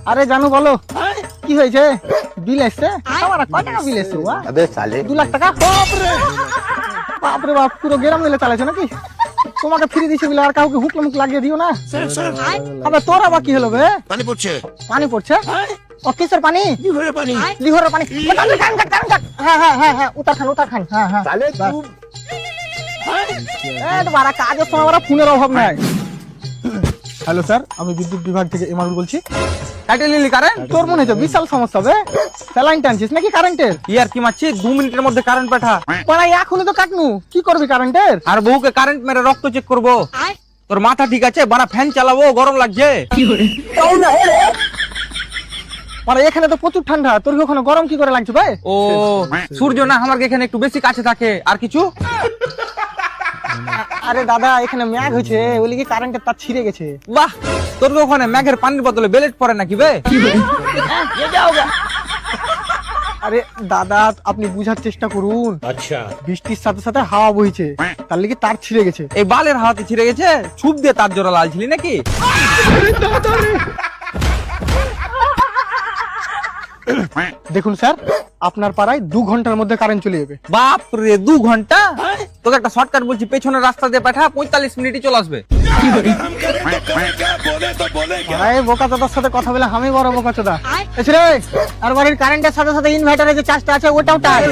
আরে জানু বলো কি হয়েছে? বিল এসছে? আমার কয় টাকা বিল এসছে? 2 লাখ টাকা। বাপরে বাপ, পুরো গ্রাম মিলে চালাইছো নাকি? তোমাকে ফ্রি দিছে বিল, আর কাউকে হুকলে মুখ লাগিয়ে দিও না। আবে তোর আবার কি হলো বে? পানি পড়ছে। পানি পড়ছে? ও কিসের পানি? লিভারের পানি। লিভারের পানি। হ্যাঁ হ্যাঁ হ্যাঁ হ্যাঁ, উতার খান। হ্যাঁ হ্যাঁ। বারা কাজের সময় আমার ফোনের অভাব নাই। হ্যালো স্যার, আমি বিদ্যুৎ বিভাগ থেকে ইমানুল বলছি। কাটে নিলি কারেন্ট? তোর মনে হচ্ছে বিশাল সমস্যা হবে। স্যালাইন টানছিস নাকি কারেন্টের? ইয়ার কি মারছি? 2 মিনিটের মধ্যে কারেন্ট পাঠা। পড়া এখনই তো কাটনু, কি করবি কারেন্টের? আর বউকে কারেন্ট মেরে রক্ত চেক করবো। তোর মাথা ঠিক আছে? বানা ফ্যান চালাবো, গরম লাগছে। মানে এখানে তো প্রচুর ঠান্ডা, তোর কি ওখানে গরম কি করে লাগছে ভাই? ও সূর্য না আমার এখানে একটু বেশি কাছে থাকে। আর কিছু? আরে দাদা, এখানে ম্যাগ হয়েছে, ওই কি কারেন্টের তার ছিঁড়ে গেছে। বাহ, তোর কি ওখানে ম্যাগের পানির বোতলে বেলেট পড়ে নাকি বে? আরে দাদা, আপনি বুঝার চেষ্টা করুন। আচ্ছা। বৃষ্টির সাথে সাথে হাওয়া বইছে, তার লিগে তার ছিঁড়ে গেছে। এই বালের হাতে ছিঁড়ে গেছে? ছুপ দিয়ে তার জোড়া লালছিলি নাকি? দেখুন স্যার, আপনার পাড়ায় 2 ঘন্টার মধ্যে কারেন্ট চলে যাবে। বাপ রে, 2 ঘন্টা? তোকে একটা শর্টকাট বলছি, পেছনের রাস্তা দিয়ে পাঠা, 45 মিনিটই চলে আসবে। আরে বোকা চোদার সাথে কথা বলে আমি বড় বোকা চোদা। এসে রে, আর বাড়ির কারেন্টের সাথে সাথে ইনভার্টারের যে চার্জটা আছে ওটাও টাই।